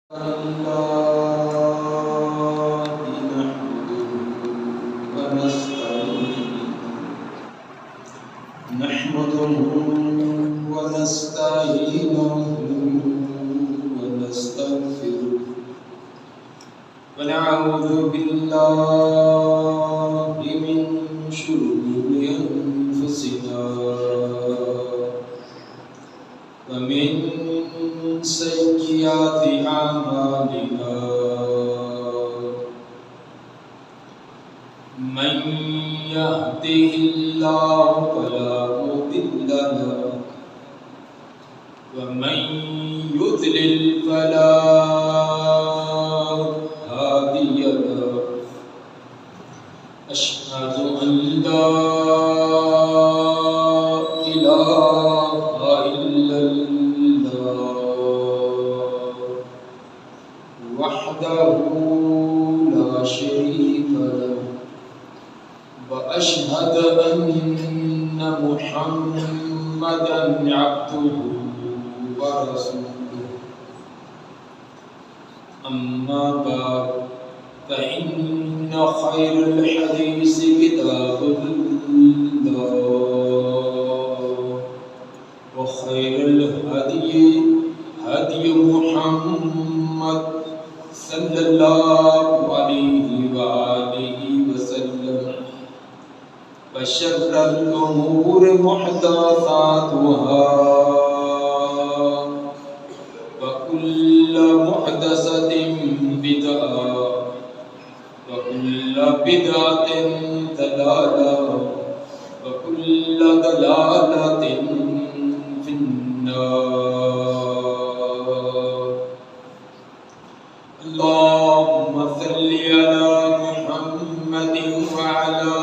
نحمده ونستعينه ونستغفره ونعوذ بالله من شرور أنفسنا ومن سيئات أعمالنا من يهده الله فلا مضل له ومن يضلل فلا هادي له أشهد أن لا إله إلا الله وحده لا شريك له وأشهد أن محمدًا عبده ورسوله أما بعد فإن خير الحديث كتاب الله وخير الهدي هدي محمد صلى الله عليه وآله وسلم وشر الأمور محدثاتها وكل محدثة بدعة وكل بدعة ضلالة وكل ضلالة في النار. اللهم صل على محمد وعلى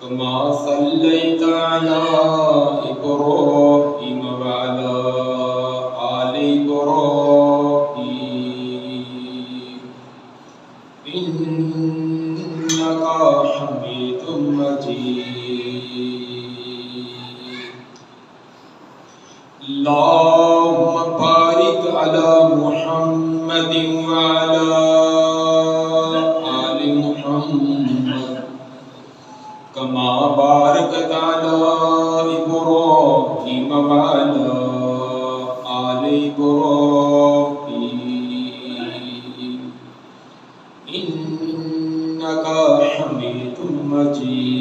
كما صليت على إبراهيم وعلى آل إبراهيم إنك حميد مجيد. اللهم بارك على محمد وعلى آل محمد كما باركت على إبراهيم وعلى آل إبراهيم إنك حميد مجيد.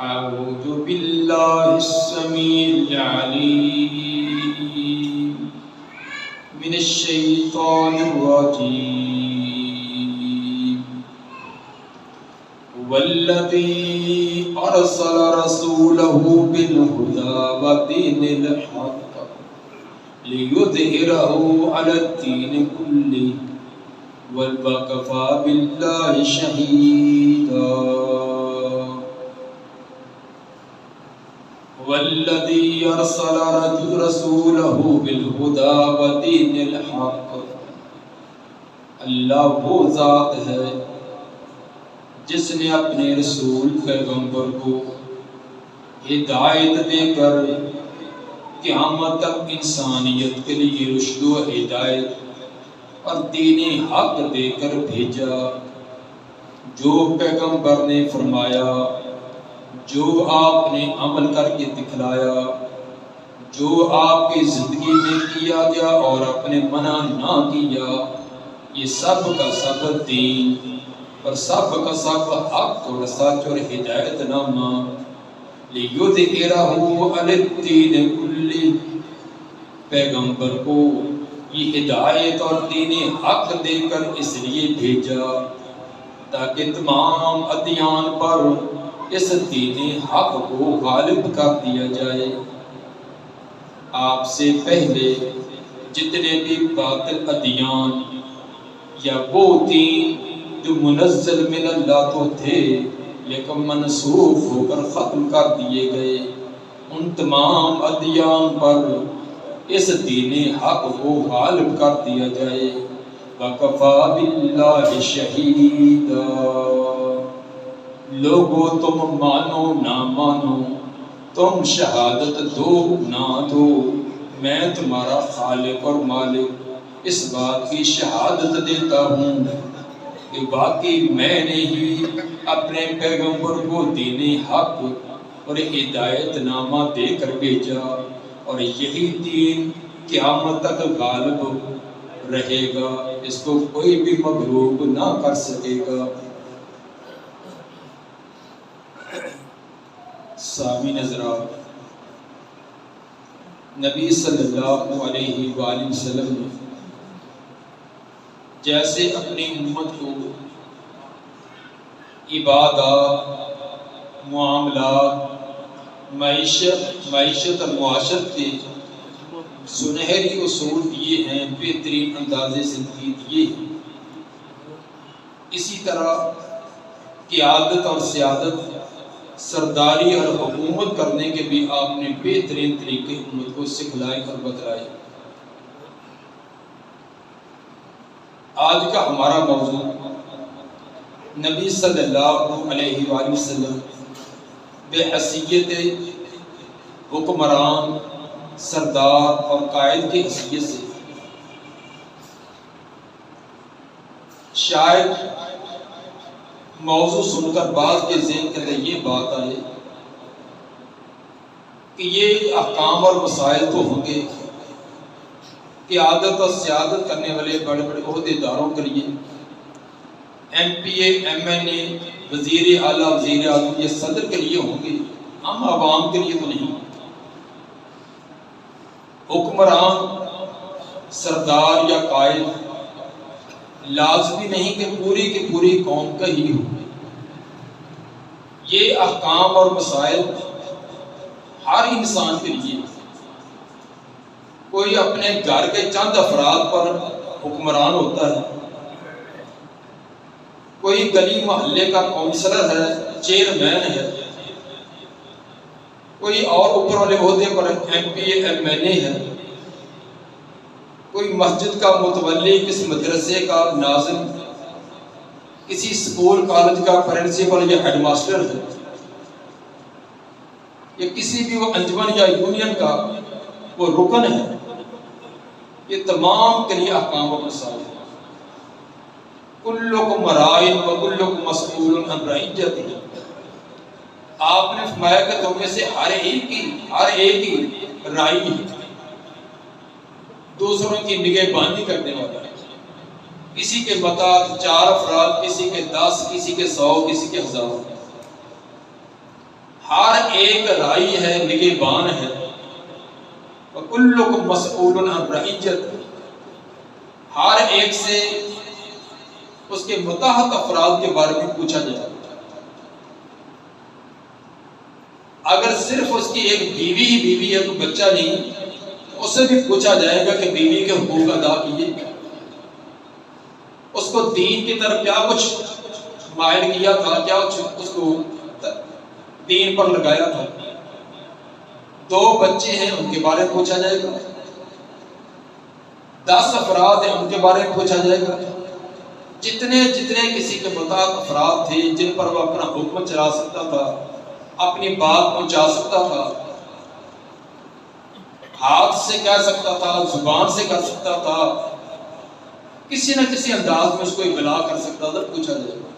أعوذ بالله السميع العليم من الشيطان الرجيم. والذي أرسل رسوله بالهدى ودين الحق ليظهره على الدين كله وكفى بالله شهيدا. والذي أرسل رسوله بالهدى ودين الحق، اللہ وہ ذات ہے جس نے اپنے رسول پیغمبر کو ہدایت دے کر قیامت تک انسانیت کے لیے رشد و ہدایت اور دین حق دے کر بھیجا. جو پیغمبر نے فرمایا، جو آپ نے عمل کر کے دکھلایا، جو آپ کی زندگی میں کیا گیا اور اپنے منع نہ کیا، یہ سب کا سب دین اور سب کا سب حق اور سچ اور ہدایت نامہ. لِيُظْهِرَهُ عَلَى الدِّينِ كُلِّهِ، پیغمبر کو یہ ہدایت اور دین حق دے کر اس لیے بھیجا تاکہ تمام ادیان پر اس دین حق کو غالب کر دیا جائے. آپ سے پہلے جتنے بھی باطل ادیان یا وہ دین جو منزل من اللہ تو تھے لیکن منسوخ ہو کر ختم کر دیے گئے، ان تمام ادیان پر اس دین حق کو غالب کر دیا جائے. وَكَفَى بِاللَّهِ شَهِيدًا، لوگو تم مانو نہ مانو تم شہادت دو نہ دو، میں تمہارا خالق اور مالک اس بات کی شہادت دیتا ہوں کہ واقعی میں نے ہی اپنے پیغمبر کو دین حق اور ہدایت نامہ دے کر بھیجا، اور یہی دین قیامت تک غالب رہے گا، اس کو کوئی بھی مغلوب نہ کر سکے گا۔ سامعین حضرات، نبی صلی اللہ علیہ وآلہ وسلم نے جیسے اپنی امت کو عبادات، معاملات، معیشت اور معاشرت کے سنہری اصول دیے ہیں، بہترین انداز زندگی دیے ہیں، اسی طرح قیادت اور سیادت، سرداری اور حکومت کرنے کے بھی آپ نے بہترین طریقے امت کو سکھلائے اور بتلائے۔ آج کا ہمارا موضوع نبی صلی اللہ علیہ وآلہ وسلم بحیثیت حکمران، سردار اور قائد کی حیثیت سے شاید موضوع سن کر بعض کے ذہن کے اندر یہ بات آئے کہ یہ احکام اور مسائل تو ہوں گے قیادت اور سیادت کرنے والے بڑے بڑے عہدے داروں کے لیے، ایم پی اے، ایم این اے، وزیر اعلیٰ، وزیر اعظم، یہ صدر کے لیے ہوں گے، ہم عوام کے لیے تو نہیں۔ حکمران، سردار یا قائد لازمی نہیں کہ پوری کی پوری قوم کا ہی ہو۔ یہ احکام اور مسائل ہر انسان کے لیے، کوئی اپنے گھر کے چند افراد پر حکمران ہوتا ہے، کوئی گلی محلے کا کونسلر ہے، چیئرمین ہے، کوئی اور اوپر والے عہدے پر ایم پی اے، ایم این اے ہے، کوئی مسجد کا متولی، کسی مدرسے کا ناظم، کسی اسکول کالج کا پرنسپل یا ہیڈ ماسٹر ہے، یا کسی بھی وہ انجمن یا یونین کا وہ رکن ہے۔ یہ تمام کے لیے احکام و مسائل ہیں۔ کلکم راعٍ وکلکم مسئول عن رعیتہ، آپ نے فرمایا کہ تم میں سے ہر ایک ہی راعی ہے، دوسروں کی نگہبانی کرنے والا ہے۔ کسی کے مطابق 4 افراد، کسی کے 10، کسی کے 100، کسی کے 1000، ہر ایک راعی ہے، نگہبان ہے۔ وَكُلُّكُمْ مَسْئُولٌ عَنْ رَعِيَّتِهِ، ہر ایک سے اس کے متحد افراد کے بارے میں پوچھا جائے گا۔ اگر صرف اس کی ایک بیوی ہے تو بچہ نہیں، اس سے بھی پوچھا جائے گا کہ بیوی کے حقوق ادا کیے، اس کو دین کی طرف کیا کچھ مائل کیا تھا، کیا اس کو دین پر لگایا تھا۔ 2 بچے ہیں، ان کے بارے میں پوچھا جائے گا۔ 10 افراد ہیں، ان کے بارے میں پوچھا جائے گا۔ جتنے کسی کے متعلق افراد تھے جن پر وہ اپنا حکم چلا سکتا تھا، اپنی بات پہنچا سکتا تھا، ہاتھ سے کہہ سکتا تھا، زبان سے کر سکتا تھا، کسی نہ کسی انداز میں اس کو اطلاع کر سکتا تھا، پوچھا جائے گا۔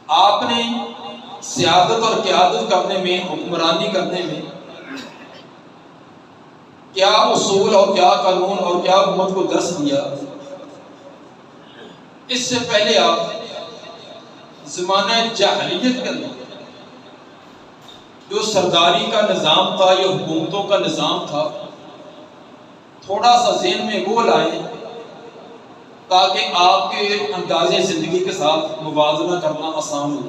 آپ نے سیادت اور قیادت کرنے میں، حکمرانی کرنے میں کیا اصول اور کیا قانون اور کیا امت کو درس دیا؟ اس سے پہلے آپ زمانہ جاہلیت کے اندر جو سرداری کا نظام تھا یا حکومتوں کا نظام تھا، تھوڑا سا ذہن میں وہ لائیں تاکہ آپ کے انداز زندگی کے ساتھ موازنہ کرنا آسان ہو۔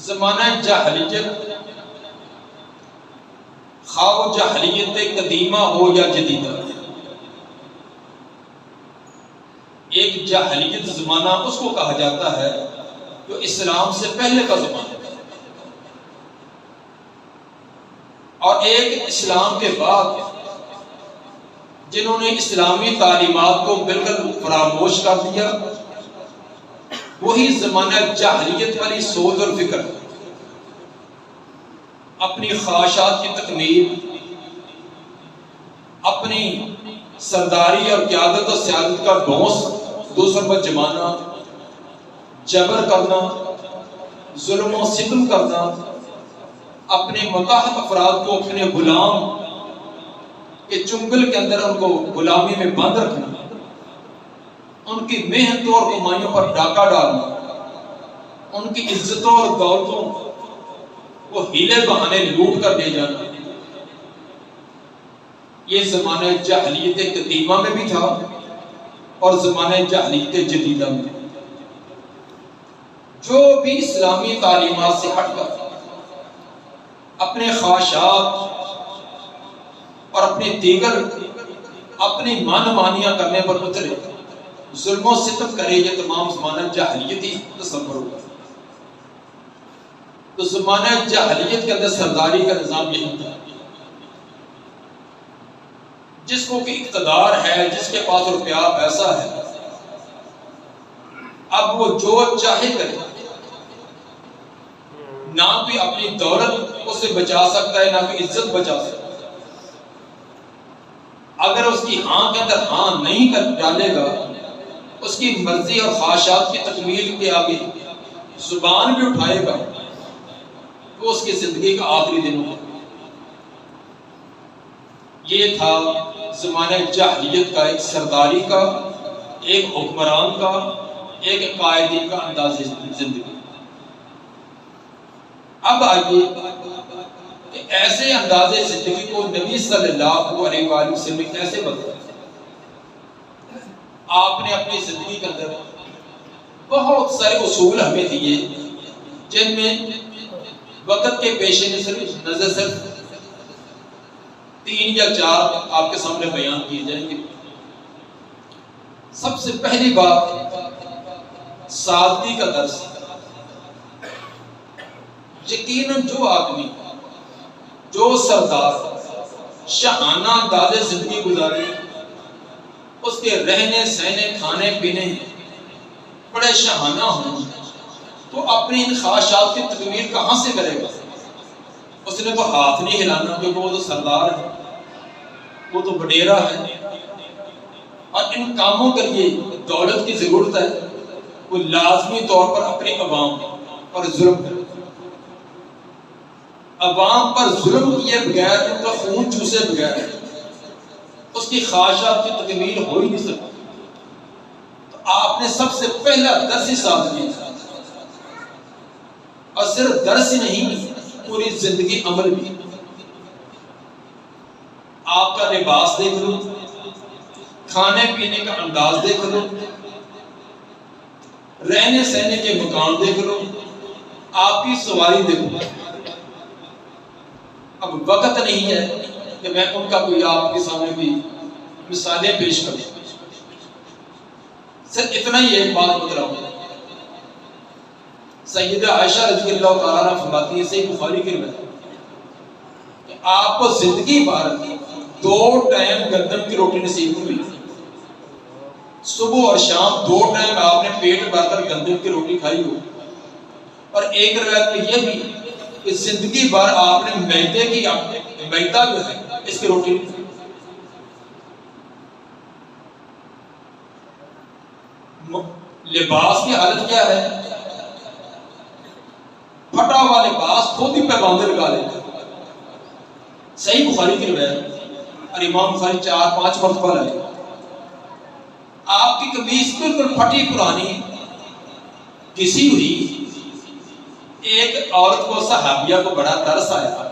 زمانہ جاہلیت، خواہ جاہلیت قدیمہ ہو یا جدیدہ، ایک جاہلیت زمانہ اس کو کہا جاتا ہے جو اسلام سے پہلے کا زمانہ ہے، اور ایک اسلام کے بعد جنہوں نے اسلامی تعلیمات کو بالکل فراموش کر دیا، وہی زمانہ جاہلیت والی سوچ اور فکر، اپنی خواہشات کی تکمیل، اپنی سرداری اور قیادت و سیادت کا ڈھونس دوسروں پر جمانا، جبر کرنا، ظلم و ستم کرنا، اپنے متحد افراد کو اپنے غلام کے چنگل کے اندر ان کو غلامی میں بند رکھنا، ان کی محنتوں اور کمائیوں پر ڈاکہ ڈالنا، ان کی عزتوں اور دولتوں کو ہیلے بہانے لوٹ کر لے جانا، یہ زمانہ جاہلیت قدیمہ میں بھی تھا اور زمانہ جاہلیت جدیدہ میں۔ جو بھی اسلامی تعلیمات سے ہٹ کر اپنے خواہشات اور اپنے دیگر اپنی من مانیاں کرنے پر اترے، ظلم و ستم کرے، یہ تمام زمانہ جاہلیتی تصور ہوگا۔ تو زمانہ جاہلیت کے اندر سرداری کا نظام یہی تھا، جس کو کہ اقتدار ہے، جس کے پاس روپیہ پیسہ ہے، اب وہ جو چاہے کرے، نہ کوئی اپنی دولت اس سے بچا سکتا ہے، نہ کوئی عزت بچا سکتا ہے۔ اگر اس کی ہاں کے اندر ہاں نہیں کر ڈالے گا، اس کی مرضی اور خواہشات کی تکمیل کے آگے زبان بھی اٹھائے گا، تو اس کی زندگی کا آخری دن ہوگا۔ یہ تھا زمانہ جاہلیت کا ایک سرداری کا، ایک حکمران کا، ایک قائدین کا انداز زندگی۔ اب آئیے کہ ایسے انداز زندگی کو نبی صلی اللہ علیہ وآلہ وسلم نے کیسے بدلا۔ آپ نے اپنی زندگی کے اندر بہت سارے اصول ہمیں دیے، جن میں وقت کے پیش نظر صرف 3 یا 4 آپ کے سامنے بیان کیے جائیں گے۔ سب سے پہلی بات سادگی کا درس۔ یقیناً جو آدمی، جو سردار شاہانہ انداز زندگی گزارے، اس کے رہنے سہنے کھانے پینے بڑے شاہانہ ہوں، تو اپنی ان خواہشات کی تکمیل کہاں سے کرے گا؟ اس نے تو ہاتھ نہیں ہلانا، کیونکہ وہ تو سردار ہے، وہ تو وڈیرا ہے، اور ان کاموں کے لیے دولت کی ضرورت ہے۔ وہ لازمی طور پر اپنی عوام پر ظلم کرے، عوام پر ظلم کیے بغیر، ان کا خون چوسے بغیر اس کی خواہشات کی تکمیل ہو ہی نہیں سکتی۔ تو آپ نے سب سے پہلا درس ہی ساتھ دیا، اور صرف درس ہی نہیں، پوری زندگی عمل بھی۔ آپ کا لباس دیکھ لو، کھانے پینے کا انداز دیکھ لو، رہنے سہنے کے مکان دیکھ لو، آپ کی سواری دیکھ لو۔ اب وقت نہیں ہے کہ میں ان کا کوئی آپ کے سامنے بھی مثالیں پیش کروں، صرف اتنا ہی ایک بات بتا رہا ہوں۔ سیدہ عائشہ رضی اللہ تعالیٰ عنہ فرماتی ہے، صحیح بخاری کی روایت، کہ آپ کو زندگی بھر 2 ٹائم گندم کی روٹی نصیب ہوئی، صبح اور شام 2 ٹائم آپ نے پیٹ بھر کر گندم کی روٹی کھائی ہو، اور ایک روایت میں یہ بھی کہ زندگی بھر آپ نے میدے کی میدا جو ہے اس کی روٹی نہیں کھائی۔ لباس کی حالت کیا ہے؟ پھٹا ہوا لباس خود ہی پہ باندھے لگا لیتے۔ صحیح بخاری کی روایت، اور امام بخاری 4-5 مرتبہ لائے، آپ کی قمیص بالکل پھٹی پرانی کسی ہوئی۔ ایک عورت کو، صحابیہ کو بڑا ترس آیا،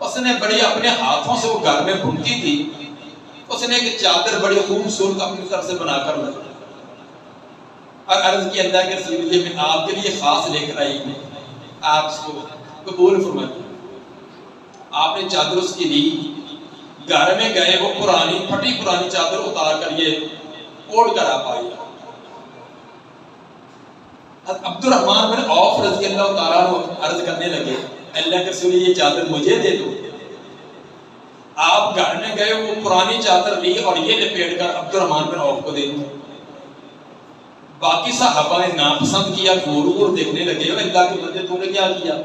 اس نے بڑی اپنے ہاتھوں سے وہ گھر میں بنتی تھی، اس نے ایک چادر بڑی خوبصورت اپنی طرف سے بنا کر لائی، اور عرض کی اللہ کے رسول، یہ میں آپ کے لیے خاص لے کر آئی ہوں، آپ اس کو قبول فرمائیے۔ آپ نے چادر اس کی لی، گھر میں گئے، وہ پرانی پھٹی پرانی چادر اتار کر یہ اوڑھ کر آپ آئی۔ عبد الرحمن بن عوف رضی اللہ تعالیٰ عنہ عرض کرنے لگے، اللہ کے رسول یہ چادر مجھے دے دو۔ آپ گھر میں گئے، وہ پرانی چادر لی اور یہ لپیٹ کر عبد الرحمن بن عوف کو دے دو۔ باقی صحابہ نے ناپسند کیا، گھور گھور دیکھنے لگے، اللہ کے بندے تو نے کیا کیا؟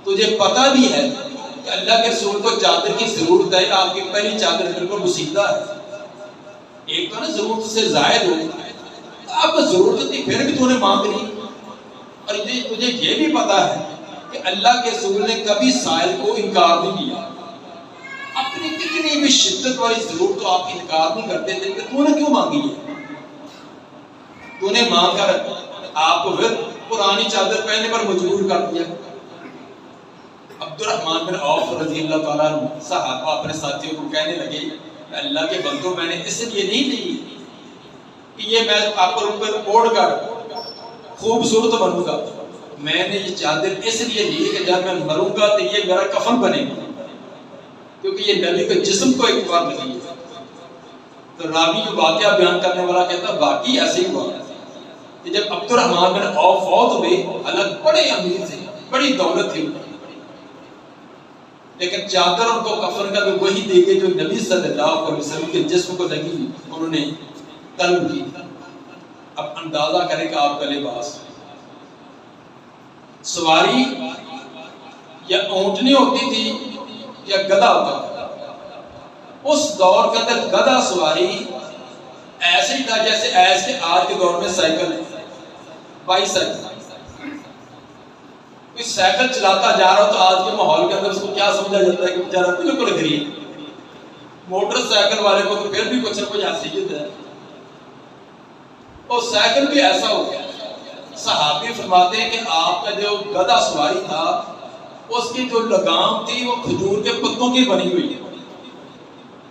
تجھے پتہ بھی ہے کہ اللہ کے رسول کو چادر کی ضرورت ہے، آپ کی پہلی چادر بالکل مصیبہ ہے، ایک تو نا ضرورت سے زائد ہو، آپ کو ضرورت تھی پھر بھی تو نے مانگ لی۔ اور تجھے یہ بھی پتا ہے کہ اللہ کے رسول نے کبھی سائل کو انکار نہیں کیا، اپنی کتنی بھی شدت والی ضرورت تو آپ انکار نہیں کرتے تھے، کہ تو نے کیوں مانگی ہے؟ تو نے مانگ کر آپ کو پھر پرانی چادر پہننے پر مجبور کر دیا۔ عبد الرحمن بن عوف رضی اللہ تعالیٰ عنہ صحابہ اپنے ساتھیوں کو کہنے لگے کہ اللہ کے بندوں میں نے اس لیے نہیں لی کہ یہ میں آپ پر اوپر اوڑھ کر خوبصورت بنوں گا، میں نے یہ چادر اس لیے لی کہ جب میں مروں گا تو یہ میرا کفن بنے گا، کیونکہ یہ نبی کے جسم کو ایک بار لگی ہے۔ تو راوی جو واقعہ بیان کرنے والا کہتا باقی ایسے ہی ہوا کہ جب عبد الرحمن بن عوف فوت ہوئے، الگ بڑے امیر تھے، بڑی دولت تھی، لیکن چادر ان کو کفن کا بھی وہی دے کے جو نبی صلی اللہ علیہ وسلم کے جسم کو لگی، انہوں نے طلب کی۔ اب اندازہ کریں کہ آپ کا لباس، سواری یا اونٹنی ہوتی تھی یا گدھا ہوتا تھا، اس دور کے اندر گدھا سواری ایسے ہی تھا جیسے ایسے آج کے دور میں سائیکل ہے، بائی سائیکل۔ کوئی سائیکل چلاتا جا رہا ہو تو آج کے ماحول کے اندر اس کو کیا سمجھا جاتا ہے کہ بیچارہ بالکل غریب۔ موٹر سائیکل والے کو تو پھر بھی کچھ نہ کچھ حیثیت ہے، اور سائیکل بھی ایسا ہو گیا۔ صحابی فرماتے ہیں کہ آپ کا جو گدھا سواری تھا اس کی جو لگام تھی وہ کھجور کے پتوں کی بنی ہوئی ہے،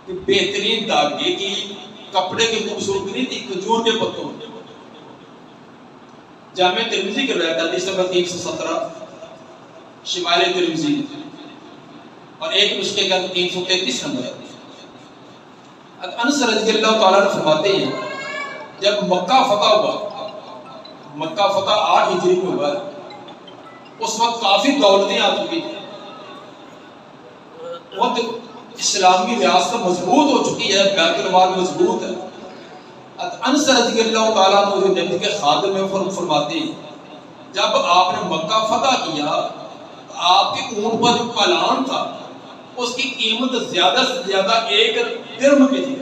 کہ بہترین داغے کی، کپڑے کی خوبصورتی نہیں تھی، کھجور کے پتوں۔ جامع ترمذی کی روایت حدیث نمبر 317 شمال ترمذی، اور ایک نسخے کا 333 نمبر ہے۔ انس رضی اللہ تعالیٰ عنہ فرماتے ہیں جب مکہ فتح ہوا، مکہ فتح 8 ہجری میں ہوا، اس وقت کافی دولتیں آ چکی تھیں، بہت اسلامی ریاست مضبوط ہو چکی ہے، بیت المال مضبوط ہے۔ انس رضی اللہ تعالیٰ عنہ جو نبی کے خادم ہیں فرماتے ہیں جب آپ نے مکہ فتح کیا تو آپ کے اونٹ پر جو پالان تھا اس کی قیمت زیادہ سے زیادہ 1 درہم کی تھی،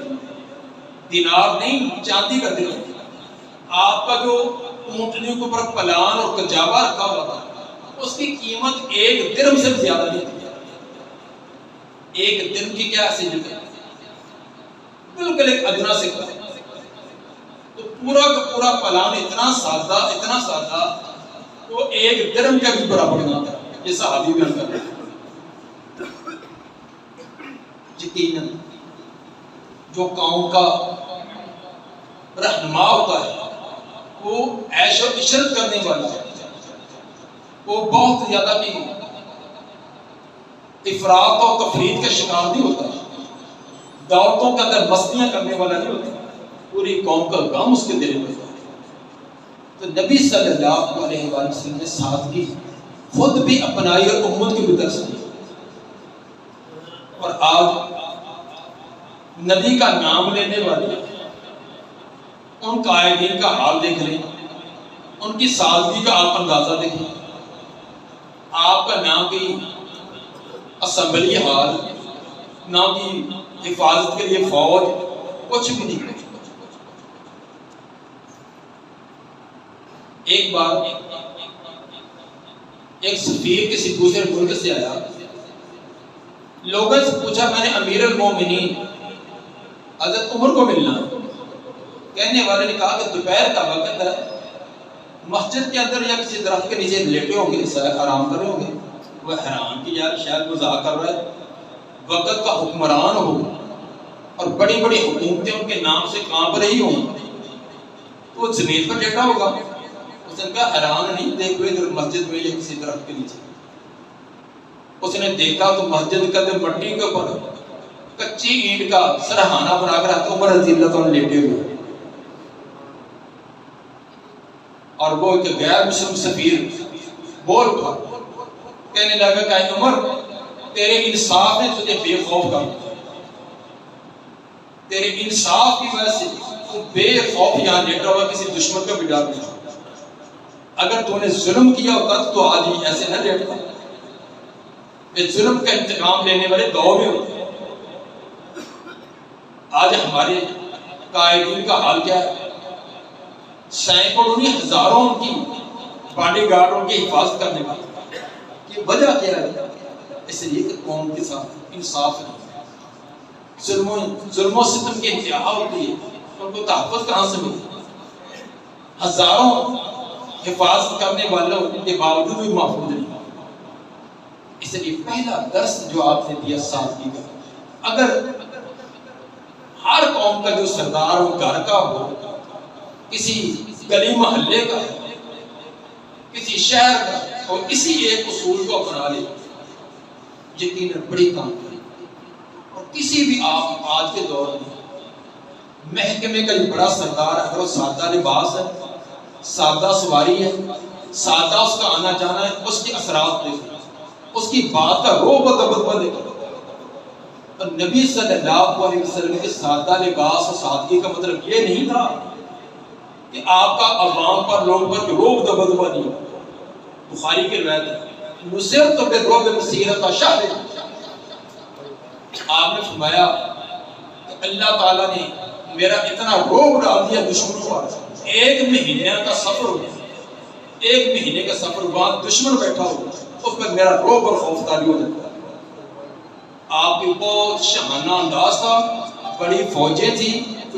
دینار نہیں، چاندی کا درہم۔ آپ کا جو اونٹنی کے اوپر پلان اور کجاوا رکھا ہوا تھا اس کی قیمت 1 درہم سے زیادہ نہیں تھی۔ 1 درہم کی کیا حیثیت ہے؟ بالکل ایک ادنا سکہ۔ تو پورا کا پورا پلان اتنا سادہ تو 1 درہم کا بھی برابر نہ تھا۔ یہ صحابی بیان کر رہے ہیں۔ یقیناً جو قوم کا رہنما ہوتا ہے وہ عیش و عشرت کرنے والا ہے، وہ بہت زیادہ بھی افراط و تفریط کا شکار نہیں ہوتا، دعوتوں کے اندر مستیاں کرنے والا نہیں ہوتا، پوری قوم کا غم اس کے دل میں ہوتا ہے۔ تو نبی صلی اللہ علیہ وآلہ وسلم نے سادگی خود بھی اپنائی اور امت کی بھی درس دی۔ اور آج نبی کا نام لینے والے ان قائدین کا حال دیکھ لیں، ان کی سادگی کا آپ اندازہ دیکھیں۔ آپ کا نام کی اسمبلی ہال، نہ کی حفاظت کے لیے فوج، کچھ بھی نہیں۔ ایک بار ایک سفیر کسی دوسرے ملک سے آیا، لوگوں سے پوچھا میں نے امیر المومنین حضرت عمر کو ملنا۔ کہنے والے نے کہا کہ دوپہر کا وقت ہے، مسجد کے اندر یا کسی درخت کے نیچے لیٹے ہوں گے، آرام کر رہے ہوں گے۔ وہ حیران کہ یار شاید مذاق کر رہا ہے، وقت کا حکمران ہو اور بڑی بڑی حکومتیں ان کے نام سے کانپ رہی ہوں تو وہ زمین پر لیٹا ہوگا۔ اس نے کہا حیران نہیں، دیکھ لو ادھر مسجد میں یا کسی درخت کے نیچے۔ اس نے دیکھا تو مسجد کا مٹی کے اوپر کچی اینٹ کا سرہانہ بنا کر حضرت عمر رضی اللہ تعالیٰ لیٹے ہوئے، اور وہ ایک غیر مسلم سفیر بول اٹھا، کہنے لگا کہ عمر تیرے انصاف نے تجھے بے خوف کر دیا، تیرے انصاف کی وجہ سے تو بے خوف یہاں لیٹا ہوا کسی دشمن کا بھی ڈر نہیں. اگر تو نے ظلم کیا ہوتا تو آج ہی ایسے نہ لیٹتا. یہ ظلم کا انتقام لینے والے دور میں ہوتے ہیں. آج ہمارے قائدین کا حال کیا ہے؟ سینکڑوں نہیں ہزاروں کی باڈی گارڈوں کی حفاظت کرنے والی. یہ وجہ کیا ہے؟ اس لیے کہ قوم کے ساتھ انصاف نہیں. ظلم و ستم کی انتہا ہوتی ہے، ان کو تحفظ کہاں سے ملتی؟ ہزاروں حفاظت کرنے والوں کے باوجود بھی محفوظ نہیں. اس لیے پہلا درس جو آپ نے دیا سادگی کا. اگر ہر قوم کا جو سردار ہو گھر کا ہو، کسی گلی محلے کا، کسی شہر کا، اور اسی ایک اصول کو اپنا لے، یقیناً بڑی کام کرے. اور کسی بھی آپ آج کے دور میں محکمے کا جو بڑا سردار ہے، اگر وہ سادہ لباس ہے، سادہ سواری ہے، سادہ اس کا آنا جانا ہے، اس کے اثرات دیکھیں، اس کی بات کا روب و دبدبہ دیکھیں. اور نبی صلی اللہ علیہ وسلم کے سادہ لباس اور سادگی کا مطلب یہ نہیں تھا کہ آپ کا عوام پر لوگوں پر روب دبدبہ نہیں ہو. بخاری کی روایت ہے، نصرت بالرعب مسیرۃ شہر. آپ نے فرمایا کہ اللہ تعالیٰ نے میرا اتنا روب ڈال دیا دشمنوں پر، ایک مہینے کا سفر ہو گیا، ایک مہینے کا سفر بعد دشمن بیٹھا ہو اس پر میرا روب اور خوف طاری ہو جاتا. آپ کی بہت شاہانہ انداز تھا، بڑی فوجیں تھیں،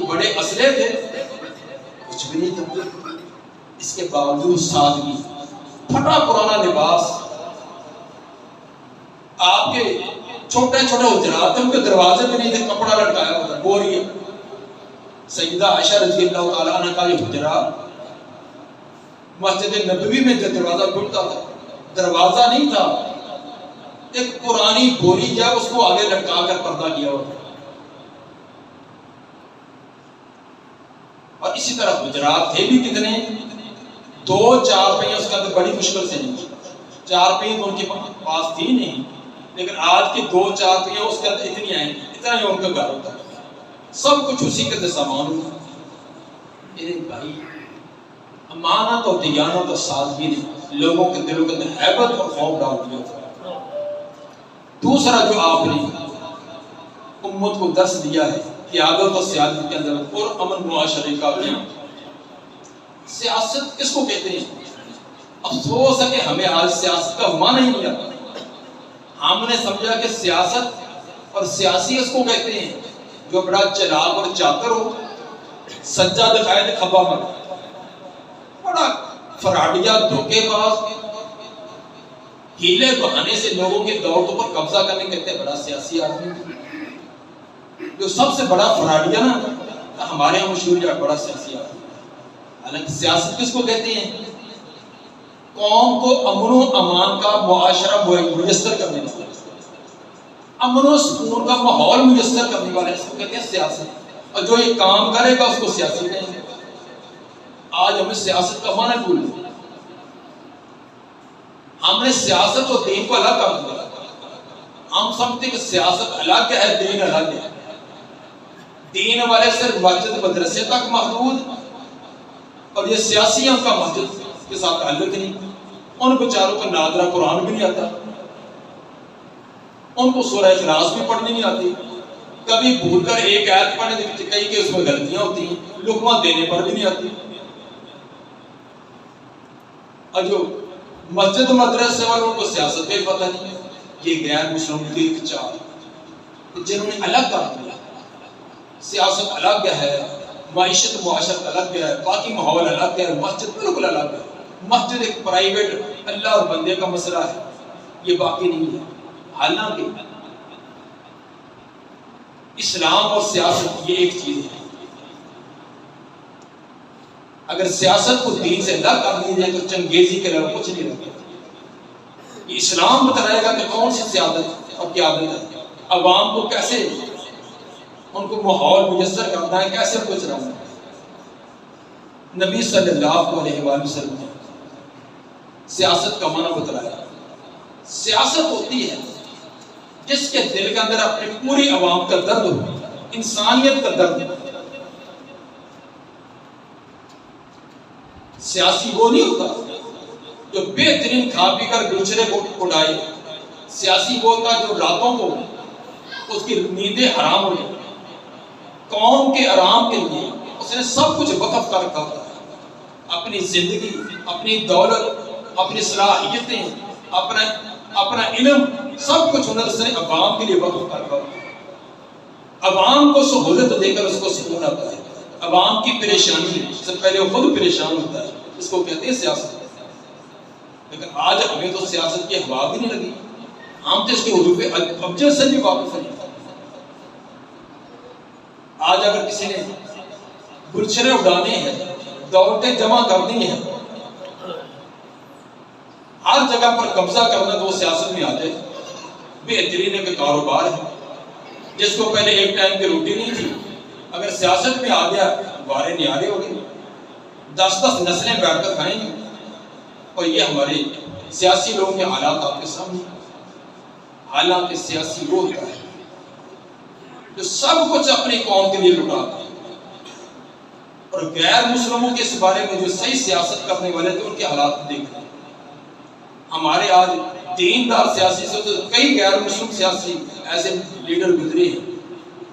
بڑے اسلحے تھے، کچھ بھی نہیں تھا. اس کے باوجود سادگی، پھٹا پرانا لباس. آپ کے چھوٹے چھوٹے حجرات تھے، ان کے دروازے بھی نہیں تھے، کپڑا لٹکایا ہوتا بوری. سیدہ عائشہ رضی اللہ تعالیٰ عنہ کا یہ حجرات مسجد نبوی میں جو دروازہ کھلتا تھا، دروازہ نہیں تھا، ایک پرانی بوری جا اس کو آگے لٹکا کر پردہ کیا ہوتا. اور اسی طرح حجرات تھے بھی کتنے، 2-4 پہیے اس کے اندر بڑی مشکل سے نہیں. 4 پہیے تو ان کے پاس تھی نہیں، لیکن آج کے 2-4 پہیے اس کے اندر اتنی آئیں، اتنا ہی ان کا گھر ہوتا ہے، سب کچھ اسی کے اندر سامان ہوتا. میرے بھائی، امانت اور دیانت اور سادگی نے لوگوں کے دلوں کے اندر ہیبت اور خوف ڈال دیا تھا. دوسرا جو آپ نے امت کو درس دیا ہے قیادت اور سیادت کے اندر پر امن معاشرے کا قیام. سیاست کس کو کہتے ہیں؟ افسوس ہے کہ ہمیں آج سیاست کا معنی ہی نہیں آتا. ہم نے سمجھا کہ سیاست اور سیاسی اس کو کہتے ہیں جو بڑا چلاک اور چاکر ہو، سجا دکھائے کھبا مر، بڑا فراڈیا، دھوکے باز، ہیلے بہانے سے لوگوں کے دولتوں پر قبضہ کرنے کہتے ہیں بڑا سیاسی آدمی. جو سب سے بڑا فراڈیا نا ہمارے یہاں مشہور ہے بڑا سیاسی آدمی. حالانکہ سیاست کس کو کہتے ہیں؟ قوم کو امن و امان کا معاشرہ میسر کرنے والا، امن و سکون کا ماحول میسر کرنے والا، اس کو کہتے ہیں سیاست. اور جو یہ کام کرے گا اس کو سیاسی کہیں گے. آج ہمیں سیاست کا معنی بھول گئے. ہم نے سیاست اور دین کو الگ کر دیا. ہم سمجھتے کہ سیاست الگ ہے، دین الگ ہے. دین والے صرف مسجد مدرسے تک محدود، اور یہ سیاسیوں کا مسجد کے ساتھ تعلق نہیں. ان بیچاروں کو نادرہ قرآن بھی نہیں آتا، ان کو سورہ اخلاص بھی پڑھنی نہیں آتی، کبھی بھول کر ایک آیت پڑھنے کے پیچھے کئی کہ اس میں غلطیاں ہوتی ہیں، لقمہ دینے پر بھی نہیں آتی. اور جو مسجد مدرسے والوں کو سیاست کا پتہ نہیں. یہ غیر مسلموں کی ایک چال جنہوں نے الگ کر دیا. سیاست الگ ہے، معیشت معاشرت الگ ہے، باقی ماحول الگ ہے، مسجد بالکل الگ ہے. مسجد ایک پرائیویٹ اللہ اور بندے کا مسئلہ ہے، یہ باقی نہیں ہے. حالانکہ اسلام اور سیاست یہ ایک چیز ہے. اگر سیاست کو دین سے الگ کر دی جائے تو چنگیزی کے علاوہ کچھ نہیں رہتا. یہ اسلام بتائے گا کہ کون سی سیادت اور قیادت ہے، عوام کو کیسے ان کو ماحول میسر کرنا ہے، کیسے ان کو چلانا ہے. نبی صلی اللہ علیہ وآلہ وسلم نے سیاست کا معنی بتلایا. سیاست ہوتی ہے جس کے دل کے اندر اپنی پوری عوام کا درد ہو، انسانیت کا درد. سیاسی وہ نہیں ہوتا جو بہترین کھا پی کر گلچرے کو اڑائے. سیاسی وہ ہوتا جو راتوں کو اس کی نیندیں حرام ہو جائیں. قوم کے آرام کے لیے اس نے سب کچھ وقف کر رکھا ہوتا ہے. اپنی زندگی، اپنی دولت، اپنی صلاحیتیں، اپنا علم، سب کچھ انہوں نے عوام کے لیے وقف کر رکھا ہوتا ہے. عوام کو سہولت دے کر اس کو سکون آتا ہے. عوام کی پریشانی سے پہلے وہ خود پریشان ہوتا ہے. اس کو کہتے ہیں سیاست. لیکن آج ہمیں تو سیاست کی ہوا بھی نہیں لگی. ہم تو اس کے حروف ابجد سے بھی واقف نہیں. آج اگر کسی نے گلچرے اڑانے ہیں، دولتیں جمع کرنی ہیں، ہر جگہ پر قبضہ کرنا، تو وہ سیاست میں آ جائے. بہترین ہے کہ کاروبار ہے. جس کو پہلے ایک ٹائم کی روٹی نہیں تھی، اگر سیاست میں آ گیا وارے نیارے ہو گئے. 10 نسلیں بیٹھ کر کھائیں گے. اور یہ ہمارے سیاسی لوگوں کے حالات آپ کے سامنے. حالانکہ سیاسی وہ ہوتا ہے جو سب کچھ اپنی قوم کے لیے لٹاتا ہے. اور غیر مسلموں کے اس بارے میں جو صحیح سیاست کرنے والے تھے ان کے حالات دیکھ رہے ہیں. ہمارے آج دیندار سیاسی سے کئی غیر مسلم سیاسی ایسے لیڈر گزرے ہیں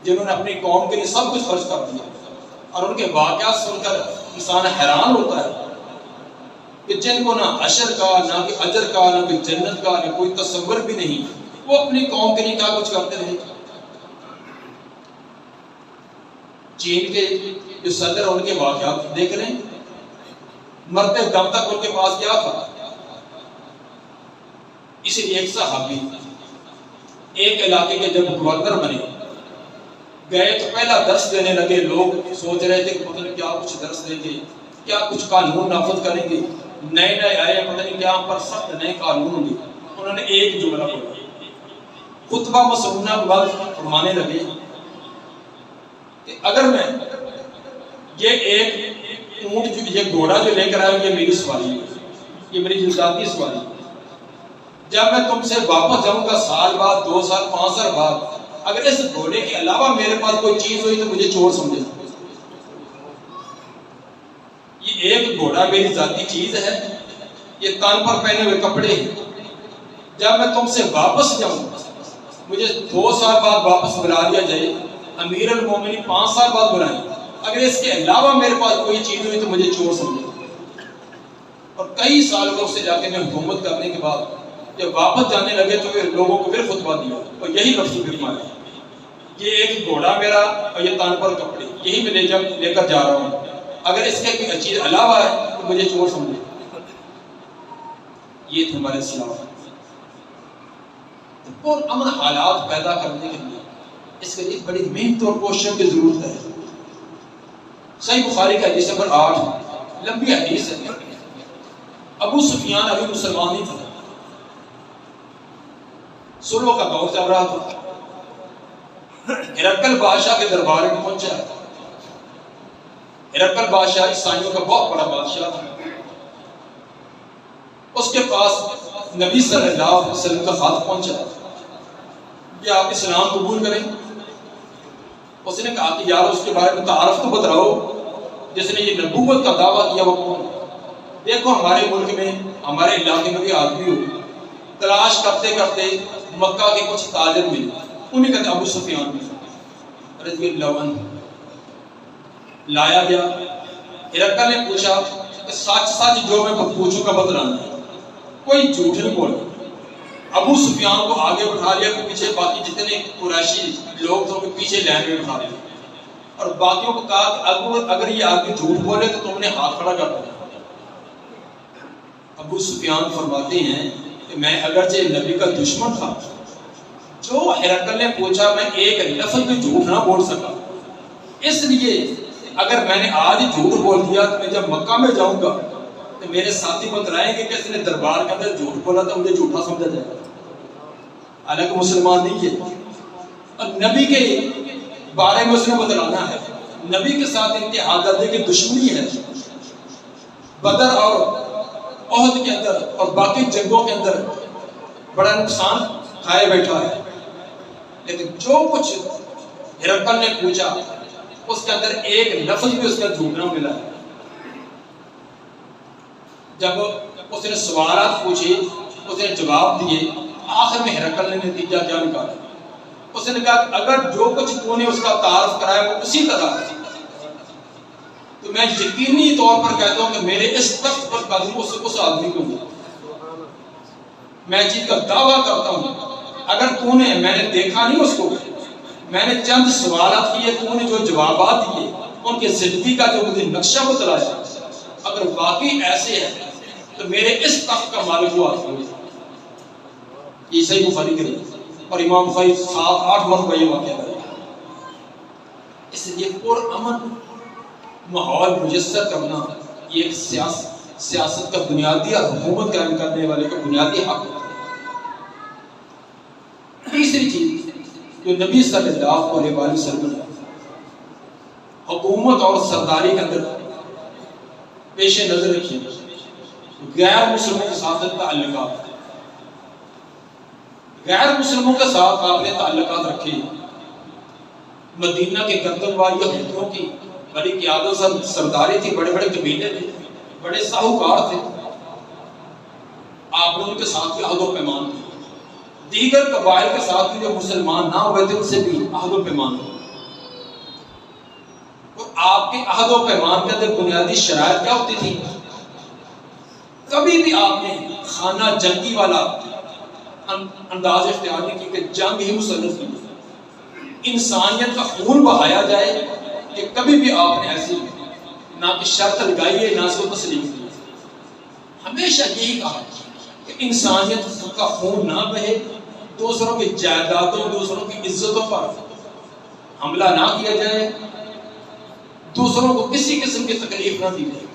جنہوں نے اپنی قوم کے لیے سب کچھ خرچ کر دیا. اور ان کے واقعات سن کر انسان حیران ہوتا ہے کہ جن کو نہ حشر کا، نہ کہ اجر کا، نہ کہ جنت کا، نہ کوئی تصور بھی نہیں، وہ اپنی قوم کے لیے کیا کچھ کرتے رہے. چین کے جو صدر ان کے واقعات دیکھ رہے ہیں. مرتے دم تک ان کے پاس کیا تھا. اسی لیے ایک صحابی ایک علاقے کے جب گورنر بنے گئے تو پہلا درس دینے لگے. لوگ سوچ رہے تھے کہ پتہ نہیں کیا کچھ درس دیں گے، کیا کچھ قانون نافذ کریں گے. نئے آئے، پتہ نہیں کیا پر سخت نئے قانون ہوں گے. انہوں نے ایک جملہ بولا، خطبہ مسنونہ کے بعد فرمانے لگے کہ اگر میں یہ ایک اونٹ یہ گھوڑا جو لے کر آیا ہوں، یہ میری سواری ہے، یہ میری ذاتی سواری ہے. جب میں تم سے واپس جاؤں گا سال بعد، 2 سال، 5 سال بعد، اگر اس گھوڑے کے علاوہ میرے پاس کوئی چیز ہوئی تو مجھے چور سمجھے. یہ ایک گھوڑا میری ذاتی چیز ہے، یہ تن پر پہنے ہوئے کپڑے ہیں. جب میں تم سے واپس جاؤں، مجھے 2 سال بعد واپس بلا لیا جائے، امیر المومنین 5 سال بعد بلائیں، اگر اس کے علاوہ میرے پاس کوئی چیز ہوئی تو مجھے چور سمجھے. اور کئی سال کو اس علاقے میں حکومت کرنے کے بعد جب واپس جانے لگے تو پھر لوگوں کو پھر خطبہ دیا اور یہی لفظ فرمایا، یہ ایک گھوڑا میرا اور یہ تان پر کپڑے، یہی میں لے کر جا رہا ہوں، اگر اس کے کوئی چیز علاوہ ہے تو مجھے چور سمجھے. یہ تھے ہمارے اسلام. اور امن حالات پیدا کرنے کے لیے اس کے لیے بڑی محنت اور کوششوں کی ضرورت ہے. صحیح بخاری کا حدیث نمبر 8، لمبی حدیث ہے. ابو سفیان ابھی مسلمان نہیں تھا. سلو کا دور چل رہا تھا. ہرقل بادشاہ کے دربار میں پہنچا. ہرقل بادشاہ عیسائیوں کا بہت بڑا بادشاہ تھا. اس کے پاس نبی صلی اللہ علیہ وسلم کا خط پہنچا کہ آپ اسلام قبول کریں. اس نے کہا کہ یار اس کے بارے میں تعارف تو بتلاؤ، جس نے یہ نبوت کا دعویٰ کیا وہ کون. دیکھو ہمارے ملک میں، ہمارے علاقے میں بھی آدمی ہو، تلاش کرتے کرتے مکہ کے کچھ تاجر ملے. انہیں کہتے ابو سفیان رضی اللہ عنہ. لایا گیا. ہرقل نے پوچھا کہ سچ سچ جو میں پوچھوں کا بتلانا ہے، کوئی جھوٹ نہیں بولا. ابو سفیان کو آگے بٹھا لیا کہ پیچھے باقی جتنے قریشی لوگ تھے ان کے پیچھے لائن میں بٹھا لیا، اور باقیوں کو کہا کہ اگر یہ آدمی جھوٹ بولے تو تم نے ہاتھ کھڑا کر دیا. ابو سفیان فرماتے ہیں کہ میں اگرچہ نبی کا دشمن تھا، جو ہرقل نے پوچھا میں ایک لفظ بھی جھوٹ نہ بول سکا. اس لیے اگر میں نے آج جھوٹ بول دیا تو میں جب مکہ میں جاؤں گا تو میرے ساتھی بتلائیں گے کہ اس نے دربار کے اندر جھوٹ بولا تو مجھے جھوٹا سمجھا جائے گا. حالانکہ مسلمان نہیں ہے. اور نبی کے بارے میں اس نے بتلانا ہے. نبی کے ساتھ انتہا درجے کی دشمنی ہے. بدر اور احد کے اندر اور باقی جنگوں کے اندر بڑا نقصان کھائے بیٹھا ہے. لیکن جو کچھ ہرقل نے پوچھا، اس کے اندر ایک لفظ بھی اس کا جھوٹ نہ ملا ہے۔ جب اس نے سوالات پوچھے، اس نے جواب دیے، آخر میں ہرقل نے نتیجہ کیا نکالا؟ اس نے کہا کہ اگر جو کچھ تو نے اس کا تعارف کرایا وہ اسی طرح ہے تو میں یقینی طور پر کہتا ہوں کہ میرے اس تخت پر قادم اس آدمی کو ہوں۔ میں چیز کا دعویٰ کرتا ہوں، اگر تو نے، میں نے دیکھا نہیں اس کو، میں نے چند سوالات کیے، تو نے جو جوابات دیے، ان کے زندگی کا جو مجھے نقشہ بتلایا، اگر واقعی ایسے ہے تو میرے اس تخت کا مالک وہ آدمی ہے۔ یہ صحیح بخاری کے لیے اور امام بخاری 7-8 مرتبہ یہ واقعہ ہے۔ اس لیے پرامن ماحول میسر کرنا یہ ایک سیاست کا بنیادی اور حکومت قائم کرنے والے کا بنیادی حق ہے۔ تیسری چیز جو نبی صلی اللہ علیہ وسلم نے حکومت اور سرداری کے اندر پیش نظر رکھی، غیر مسلموں کے ساتھ تعلقات، غیر مسلموں کے ساتھ آپ نے تعلقات رکھے۔ مدینہ کے گردنوار یہودیوں کی بڑی قیادت اور سرداری تھی، بڑے بڑے قبیلے تھے، بڑے ساہوکار تھے، آپ نے ان کے ساتھ بھی عہد و پیمان کیا۔ دیگر قبائل کے ساتھ بھی جو مسلمان نہ ہوئے تھے ان سے بھی عہد و پیمان کیا۔ اور آپ کے عہد و پیمان کے اندر بنیادی شرائط کیا ہوتی تھی؟ کبھی بھی آپ نے خانہ جنگی والا انداز اختیار نہیں کی کہ جنگ ہی مسلط کی، انسانیت کا خون بہایا جائے، کہ کبھی بھی آپ نے ایسی نہ کہ شرط لگائی ہے نہ اس کو تسلیم کی۔ ہمیشہ یہی کہا کہ انسانیت کا خون نہ بہے، دوسروں کی جائیدادوں، دوسروں کی عزتوں پر حملہ نہ کیا جائے، دوسروں کو کسی قسم کی تکلیف نہ دی جائے۔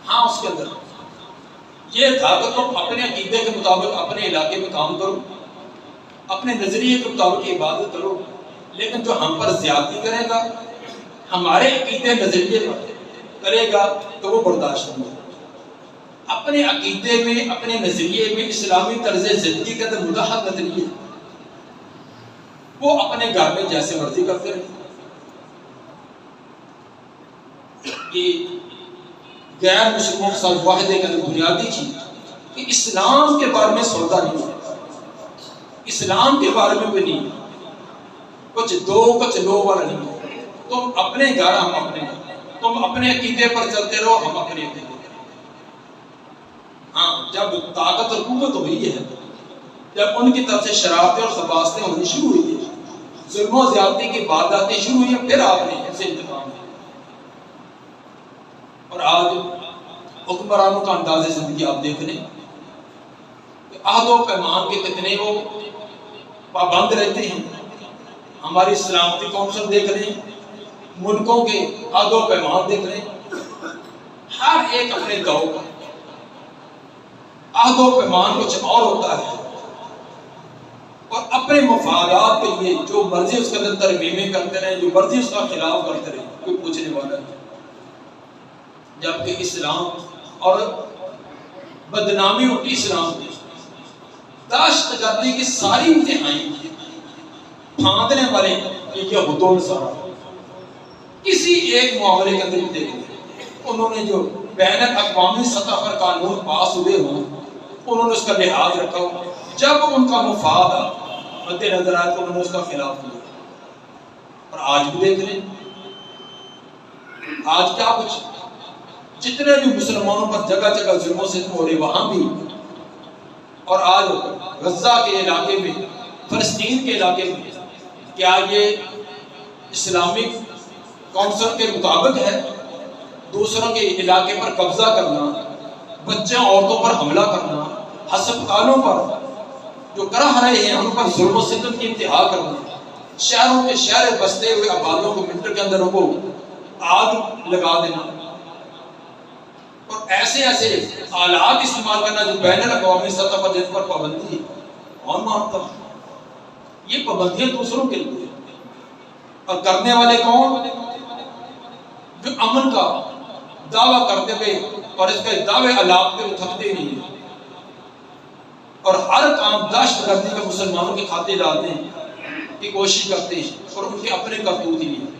ہاں اس کے اندر یہ تھا کہ تم اپنے عقیدے کے مطابق اپنے علاقے میں کام کرو، اپنے نظریے کے مطابق عبادت کرو، لیکن جو ہم پر زیادتی کرے گا، ہمارے عقیدے نظریے پر کرے گا تو وہ برداشت نہیں۔ اپنے عقیدے میں، اپنے نظریے میں، اسلامی طرز زندگی کے اندر مداحت نظریے، وہ اپنے گھر میں جیسے مرضی کرتے رہے۔ یہ غیر مسلموں کے ساتھ معاہدے کا بنیادی چیز کہ اسلام کے بارے میں سودا نہیں ہے، اسلام کے بارے میں بھی نہیں، کچھ دو کچھ لو والا نہیں ہے۔ تم اپنے گھر، ہم اپنے گھر، تم اپنے عقیدے پر چلتے رہو، ہم اپنے عقیدے پر۔ ہاں جب طاقت اور قوت ہوئی ہے، جب ان کی طرف سے شرارتیں اور خباستیں ہونی شروع ہوئی ہیں، ظلم و زیادتی کی وارداتیں شروع ہوئی ہیں، پھر آپ نے ان سے انتقام لیا۔ اور آج حکمرانوں کا انداز زندگی آپ دیکھ لیں کہ عہد و پیمان کے کتنے وہ پابند رہتے ہیں۔ ہماری سلامتی کونسل دیکھ لیں، ملکوں کے عہد و پیمان دیکھ لیں، ہر ایک اپنے دور کا عہد و پیمان کچھ اور ہوتا ہے، اور اپنے مفادات کے لیے جو مرضی اس کے اندر ترمیمیں کرتے رہے، جو مرضی اس کا خلاف کرتے رہے، کوئی پوچھنے والا نہیں۔ جبکہ اسلام اور بدنامی اٹھی اسلام کی، دہشت گردی کی ساری انتہائی پھاندنے والے یہود و نصارہ کسی ایک معاملے کے اندر بھی دیکھیں، انہوں نے جو بین الاقوامی سطح پر قانون پاس ہوئے ہوں، انہوں نے اس کا لحاظ رکھا ہو، جب ان کا مفاد مد نظر آئے تو انہوں نے اس کا خلاف کیا۔ اور آج بھی دیکھ لیں، آج کیا کچھ جتنے بھی مسلمانوں پر جگہ جگہ ظلم و ستم ہو رہے وہاں بھی، اور آج غزہ کے علاقے میں، فلسطین کے علاقے میں، کیا یہ اسلامک کونسل کے مطابق ہے دوسروں کے علاقے پر قبضہ کرنا، بچوں عورتوں پر حملہ کرنا، ہسپتالوں پر جو کرا رہے ہیں ان پر ظلم و ستم کی انتہا کرنا، شہروں کے شہر بستے ہوئے آبادیوں کو منٹ کے اندر ان کو آگ لگا دینا، اور ایسے ایسے آلات استعمال کرنا جو بین الاقوامی سطح پر جن پر پابندی ہے، اور مانتا ہوں یہ پابندیاں دوسروں کے لیے، اور کرنے والے کون؟ جو امن کا دعویٰ کرتے ہوئے اور اس کے دعوے علاق پہ تھکتے نہیں ہیں، اور ہر کام دہشت گردی کا مسلمانوں کے کھاتے ڈالتے ہیں۔ کی کوشش کرتے ہیں اور ان کے اپنے کرتوت ہی ہیں۔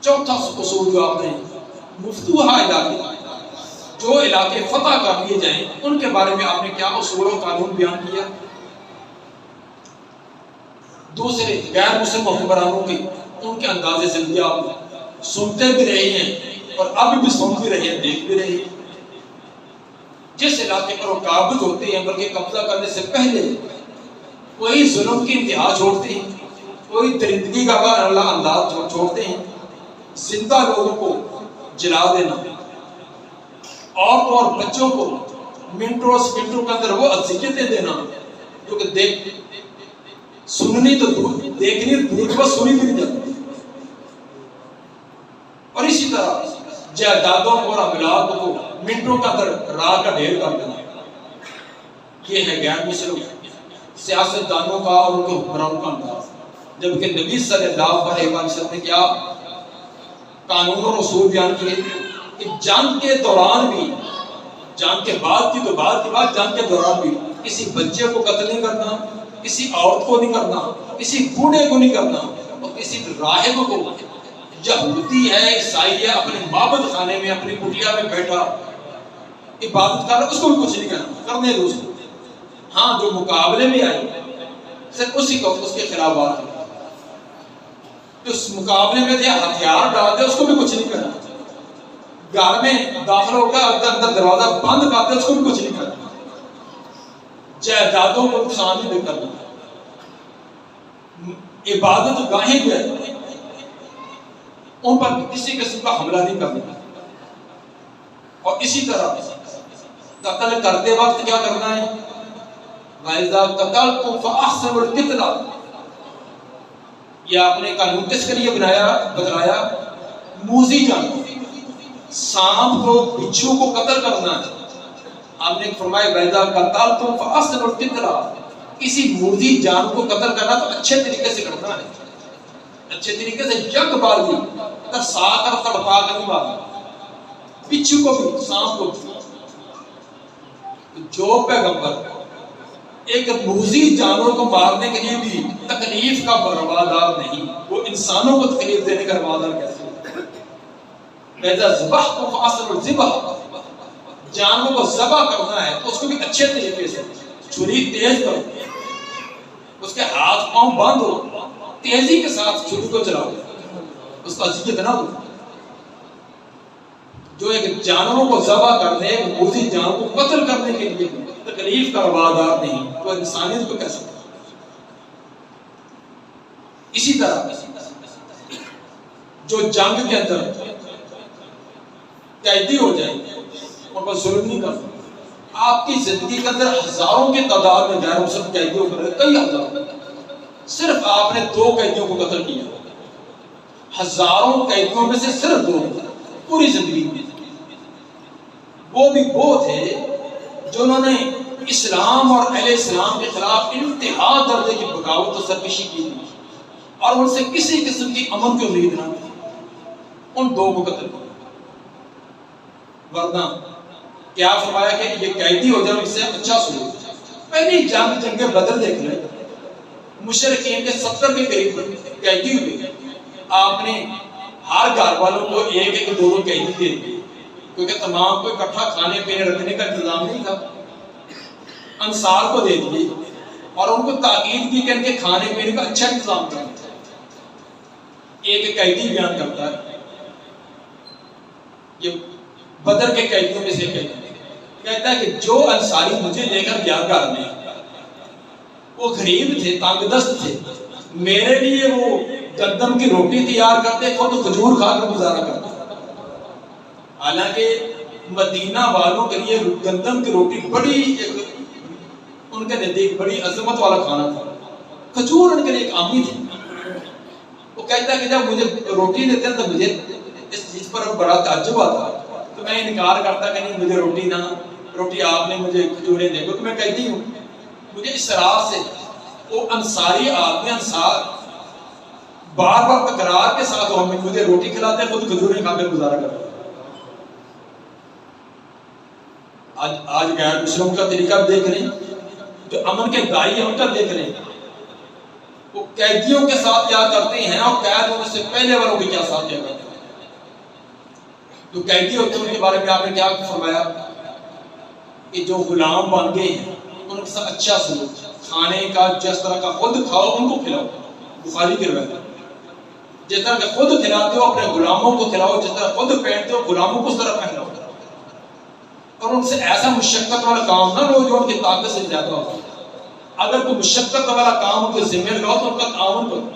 چوتھا اصول جو آپ نے مفتوحہ علاقے، جو علاقے فتح کر لیے جائیں ان کے بارے میں آپ نے کیا اصول و قانون بیان کیا؟ دوسرے غیر مسلم حکمرانوں کے ان کے انداز زندگی آپ سنتے بھی رہے ہیں اور اب بھی سن بھی رہے ہیں، دیکھ بھی رہے ہیں۔ جس علاقے پر وہ قابض ہوتے ہیں بلکہ قبضہ کرنے سے پہلے کوئی ظلم کی انتہا چھوڑتے ہیں، کوئی درندگی کا اللہ انداز چھوڑتے ہیں، زندہ لوگوں کو جلا دینا، عورتوں اور بچوں کو منٹوں سیکنڈوں کے اندر وہ اذیتیں دینا جو کہ سننی تو دور، دیکھنی دور، بس سنی بھی نہیں جاتی۔ اور اسی طرح جائیدادوں اور املاک کو منٹوں کے اندر راہ کا ڈھیر کر دینا، یہ ہے غیر مسلم سیاست دانوں کا اور ان کے حکمرانوں کا انداز۔ جبکہ نبی صلی اللہ علیہ وسلم نے کیا قانون اور اصول بیان کیے کہ جنگ کے دوران بھی، جنگ کے بعد کی تو بعد کی بات، جنگ کے دوران بھی کسی بچے کو قتل نہیں کرنا، کسی عورت کو نہیں کرنا، کسی بوڑھے کو نہیں کرنا، اور کسی راہب کو، یہودی ہے عیسائی ہے اپنے معبد خانے میں اپنی کٹیا میں بیٹھا عبادت کر رہا، اس کو بھی کچھ نہیں کرنا، کرنے دو اس کو۔ ہاں جو مقابلے میں آئے صرف اسی کو اس کے خلاف بات ہے، جو اس مقابلے میں تھے ہتھیار ڈال دے اس کو بھی کچھ نہیں کرنا، گھر میں داخل ہو کر اندر دروازہ بند کر دے اس کو بھی کچھ نہیں کرنا، جائیدادوں کو نقصان نہیں کرنا، عبادت گاہیں جو ہے ان پر کسی قسم کا حملہ نہیں کرنا۔ اور اسی طرح قتل کرتے وقت کیا کرنا ہے؟ وَإِذَا قَتَلْتُمْ فَأَحْسِنُوا الْقِتْلَةَ، یہ آپ نے قانون کس کے لیے بتلایا؟ موذی جانور، سانپ کو، بچھو کو قتل کرنا ہے۔ آپ نے فرمایا وَإِذَا قَتَلْتُمْ فَأَحْسِنُوا الْقِتْلَةَ، کسی موذی جانور کو قتل کرنا تو اچھے طریقے سے کرنا ہے، اچھے طریقے سے یک بار بھی ترسا کر تڑپا کر نہیں مارنا، بچھو کو بھی سانپ کو بھی۔ جو پیغمبر ایک موذی جانور کو مارنے کے لیے بھی تکلیف کا روادار نہیں، وہ انسانوں کو تکلیف دینے کا روادار کیسے؟ وَإِذَا ذَبَحْتُمْ فَأَحْسِنُوا الذِّبْحَ، جانور کو ذبح کرنا ہے تو اس کو بھی اچھے طریقے سے، چھری تیز کرو، اس کے ہاتھ پاؤں بند ہو، تیزی کے ساتھ چھری کو چلاؤ، اس کا اذیت نہ دو۔ جو ایک جانوروں کو ذبح کرنے، ایک موذی جانور کو قتل کرنے کے لیے تکلیف کا روادار نہیں، تو انسانیت کو کیسے؟ اسی طرح جو جنگ کے اندر قیدی ہو جائیں ان پر ظلم نہیں کرنا۔ آپ کی زندگی کے اندر ہزاروں کی تعداد میں غیر مسلم قیدیوں کو، کئی ہزار، صرف آپ نے 2 قیدیوں کو قتل کیا، ہزاروں قیدیوں میں سے صرف 2 پوری زندگی میں۔ وہ بھی وہ تھے جو انہوں نے اسلام اور اہل اسلام کے خلاف انتہا درجے کی بغاوت و سرکشی کی تھی اور ان سے کسی قسم کی امن کی امید نہ تھی، ان 2 کو قتل کیا۔ ورنہ کیا فرمایا کہ یہ قیدی ہو جائے اس سے اچھا سلوک۔ پہلی جنگ بدر دیکھ لیں، مشرکین کے 70 کے قریب قیدی ہوئے، آپ نے ہر گھر والوں کو 1-2 قیدی دے دیے، کیونکہ تمام کو اکٹھا کھانے پینے رکھنے کا انتظام نہیں تھا۔ انصار کو دے دیے اور ان کو تاکید کی کہ ان کے کھانے پینے کا اچھا انتظام کرنا۔ ایک قیدی بیان کرتا ہے، یہ بدر کے قیدیوں میں سے کہتا ہے کہ جو انصاری مجھے لے کر گیا گھر میں، وہ غریب تھے، تنگ دست تھے، میرے لیے وہ گندم کی روٹی تیار کرتے، خود کھجور کھا کر گزارا کرتے۔ حالانکہ مدینہ والوں کے لیے گندم کی روٹی بڑی ایک ان کے نزدیک بڑی عظمت والا کھانا تھا، کھجور ان کے لیے ایک عامی تھی۔ وہ کہتا ہے کہ جب مجھے روٹی دیتے ہیں تو مجھے اس چیز پر بڑا تعجب آتا، تو میں انکار کرتا کہ نہیں مجھے روٹی نہ، روٹی آپ نے مجھے کھجوریں دے، کیونکہ میں قیدی ہوں۔ مجھے اس راز سے وہ انصاری آدمی، انصار بار بار تکرار کے ساتھ وہ مجھے روٹی کھلاتے، خود کھجوریں کھا کر گزارا کرتے۔ آج غیر مسلموں کا طریقہ دیکھ رہے ہیں، جو امن کے دائی ہیں ان کا دیکھ رہے ہیں، وہ قیدیوں کے ساتھ کیا کرتے ہیں اور قید ہونے سے پہلے والوں کے کیا ساتھ کیا کرتے ہیں. جو قیدی ہوتے ہیں ان کے بارے میں آپ نے کیا فرمایا کہ جو غلام بن گئے ہیں ان کے ساتھ اچھا سلوک، کھانے کا جس طرح کا خود کھاؤ ان کو کھلاؤ. بخاری کی روایت ہے جس طرح کہ خود کھلاتے ہو اپنے غلاموں کو کھلاؤ، جس طرح خود پہنتے ہو غلاموں کو اس طرح پہناؤ. اور ان سے ایسا مشقت والا کام نہ لو جو ان کی طاقت سے زیادہ ہو. اگر کوئی مشقت والا کام ان کے ذمہ لگاؤ تو ان کا تعاون کرو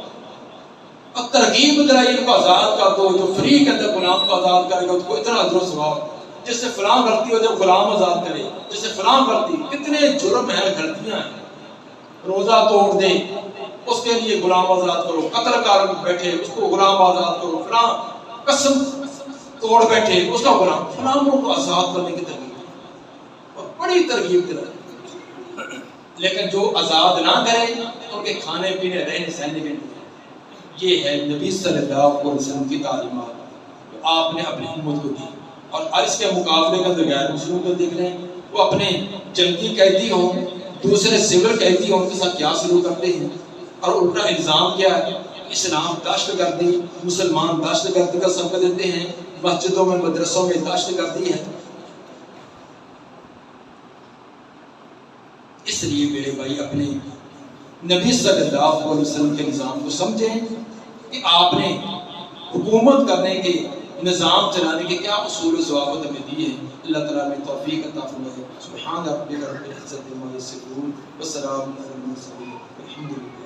اور ترغیب دلائی، ان کو آزاد کر دو. جو فری کے اندر غلام کو آزاد کرے گا اس کو اتنا اجر و ثواب. جس سے فلاں غلطی ہو جب غلام آزاد کرے، جس سے فلاں غلطی، کتنے جرم ہیں، غلطیاں ہیں. روزہ توڑ دے اس کے لیے غلام آزاد کرو، قتل کار بیٹھے اس کو غلام آزاد کرو، فلاں قسم توڑ بیٹھے اس کا غلام، غلاموں کو آزاد کرنے کی ترغیب اور بڑی ترغیب دلائی. لیکن جو آزاد نہ کرے ان کے کھانے پینے رہنے سہنے کے لیے، یہ ہے نبی صلی اللہ علیہ وسلم کی تعلیمات جو آپ نے اپنی امت کو دی. اور اس کے مقابلے کے اندر غیر مسلموں کو دیکھ لیں، وہ اپنے جنگی قیدی ہوں، دوسرے سول قیدی ہوں، ان کے ساتھ کیا سلوک کرتے ہیں. اور ان کا الزام کیا ہے؟ اسلام دہشت گردی، مسلمان دہشت گردی کا سبق دیتے ہیں، مسجدوں میں مدرسوں میں دہشت گردی ہے. اس لیے میرے بھائی اپنے نبی صلی اللہ علیہ وسلم کے نظام کو سمجھیں کہ آپ نے حکومت کرنے کے، نظام چلانے کے کیا اصول و ضوابط ہمیں دیے ہیں. اللہ تعالیٰ میں توفیق عطا فرمائے. سبحان ربک رب العزت عما یصفون وسلام علی المرسلین والحمد للہ.